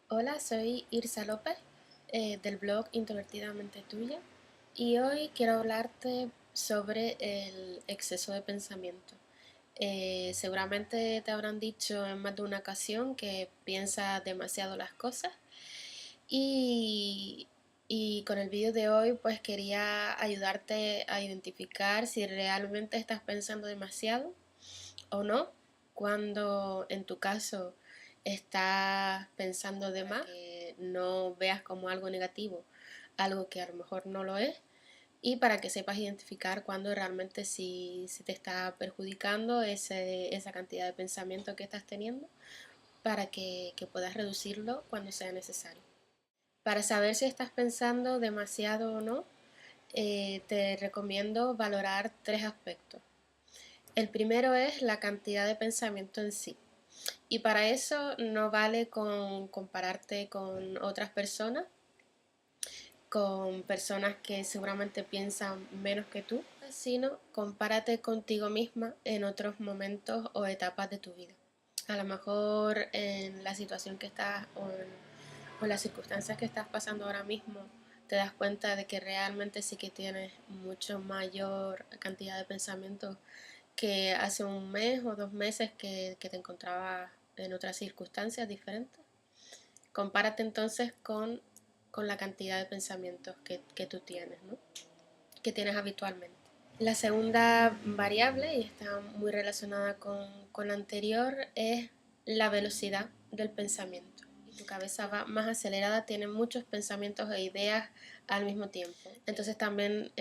Hola, soy Irsa López del blog Introvertidamente Tuya y hoy quiero hablarte sobre el exceso de pensamiento. Seguramente te habrán dicho en más de una ocasión que piensas demasiado las cosas y, y con el vídeo de hoy pues quería ayudarte a identificar si realmente estás pensando demasiado o no, cuando en tu caso estás pensando de más, que no veas como algo negativo, algo que a lo mejor no lo es, y para que sepas identificar cuando realmente si te está perjudicando esa cantidad de pensamiento que estás teniendo, para que puedas reducirlo cuando sea necesario. Para saber si estás pensando demasiado o no, te recomiendo valorar tres aspectos. El primero es la cantidad de pensamiento en sí. Y para eso no vale con compararte con otras personas, con personas que seguramente piensan menos que tú, sino compárate contigo misma en otros momentos o etapas de tu vida. A lo mejor en la situación que estás o en las circunstancias que estás pasando ahora mismo, te das cuenta de que realmente sí que tienes mucho mayor cantidad de pensamientos que hace un mes o 2 meses que te encontrabas en otras circunstancias diferentes. Compárate entonces con la cantidad de pensamientos que tú tienes, ¿no? Que tienes habitualmente. La segunda variable, y está muy relacionada con la anterior, es la velocidad del pensamiento. Tu cabeza va más acelerada, tiene muchos pensamientos e ideas al mismo tiempo. Entonces también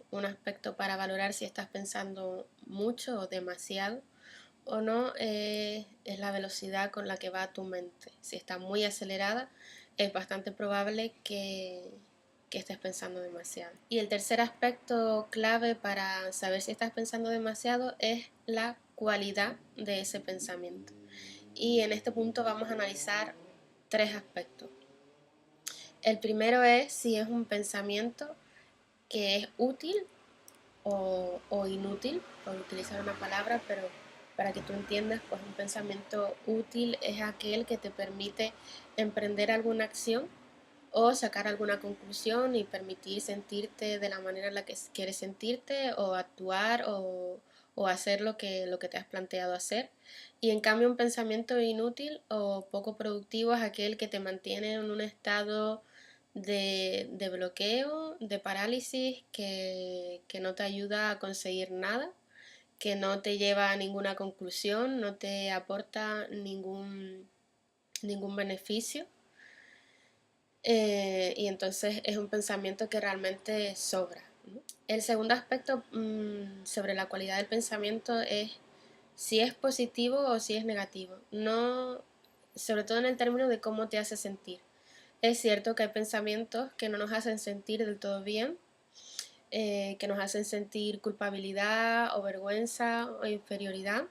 un aspecto para valorar si estás pensando mucho o demasiado o no es la velocidad con la que va tu mente. Si está muy acelerada, es bastante probable que estés pensando demasiado. Y el tercer aspecto clave para saber si estás pensando demasiado es la cualidad de ese pensamiento. Y en este punto vamos a analizar tres aspectos. El primero es si es un pensamiento que es útil o inútil, por utilizar una palabra, pero para que tú entiendas, pues un pensamiento útil es aquel que te permite emprender alguna acción o sacar alguna conclusión y permitir sentirte de la manera en la que quieres sentirte o actuar o hacer lo que te has planteado hacer. Y en cambio un pensamiento inútil o poco productivo es aquel que te mantiene en un estado de bloqueo, de parálisis, que no te ayuda a conseguir nada, que no te lleva a ninguna conclusión, no te aporta ningún beneficio. Y entonces es un pensamiento que realmente sobra, ¿no? El segundo aspecto sobre la cualidad del pensamiento es si es positivo o si es negativo, no, sobre todo en el término de cómo te hace sentir. Es cierto que hay pensamientos que no nos hacen sentir del todo bien, que nos hacen sentir culpabilidad o vergüenza o inferioridad,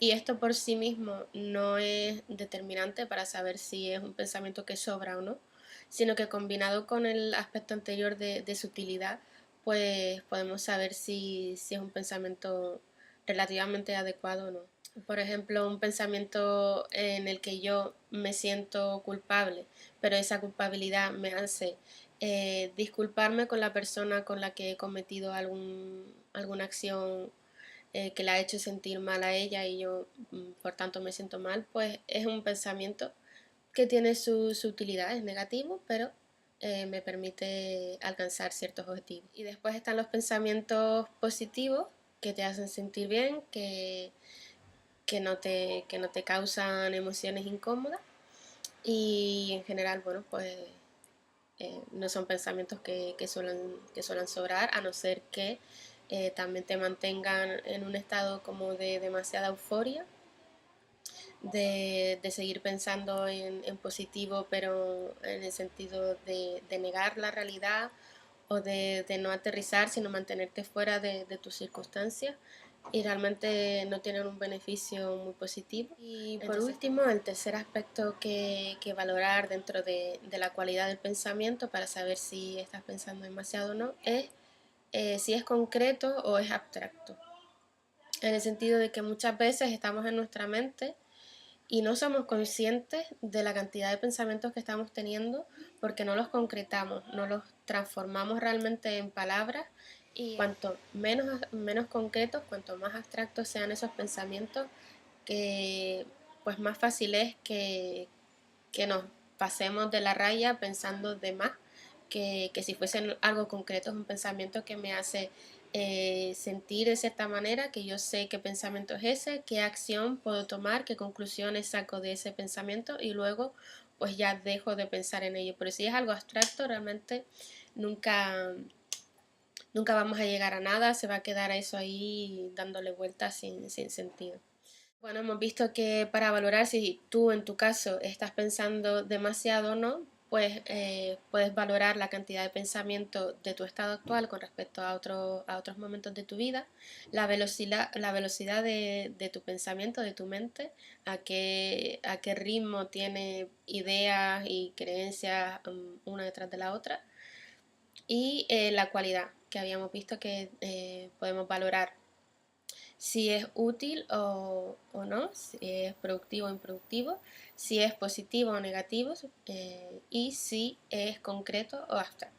y esto por sí mismo no es determinante para saber si es un pensamiento que sobra o no, sino que combinado con el aspecto anterior de sutilidad, pues podemos saber si es un pensamiento relativamente adecuado o no. Por ejemplo, un pensamiento en el que yo me siento culpable, pero esa culpabilidad me hace disculparme con la persona con la que he cometido alguna acción que la ha hecho sentir mal a ella y yo por tanto me siento mal, pues es un pensamiento que tiene su utilidad, es negativo, pero me permite alcanzar ciertos objetivos. Y después están los pensamientos positivos que te hacen sentir bien, que no te causan emociones incómodas y en general, bueno, pues no son pensamientos que suelen sobrar, a no ser que también te mantengan en un estado como de demasiada euforia, de seguir pensando en positivo, pero en el sentido de negar la realidad o de no aterrizar, sino mantenerte fuera de tus circunstancias y realmente no tienen un beneficio muy positivo. Y por último, el tercer aspecto que valorar dentro de la cualidad del pensamiento para saber si estás pensando demasiado o no es si es concreto o es abstracto. En el sentido de que muchas veces estamos en nuestra mente y no somos conscientes de la cantidad de pensamientos que estamos teniendo porque no los concretamos, no los transformamos realmente en palabras. Y cuanto menos concretos, cuanto más abstractos sean esos pensamientos, que pues más fácil es que nos pasemos de la raya pensando de más, que si fuesen algo concreto, es un pensamiento que me hace sentir de cierta manera, que yo sé qué pensamiento es ese, qué acción puedo tomar, qué conclusiones saco de ese pensamiento y luego pues ya dejo de pensar en ello. Pero si es algo abstracto, realmente nunca, nunca vamos a llegar a nada, se va a quedar eso ahí dándole vueltas sin sentido. Bueno, hemos visto que para valorar si tú en tu caso estás pensando demasiado o no, pues puedes valorar la cantidad de pensamiento de tu estado actual con respecto a otros momentos de tu vida, la velocidad de tu pensamiento, de tu mente, a qué ritmo tiene ideas y creencias una detrás de la otra, y la cualidad que habíamos visto que podemos valorar si es útil o no, si es productivo o improductivo, si es positivo o negativo y si es concreto o abstracto.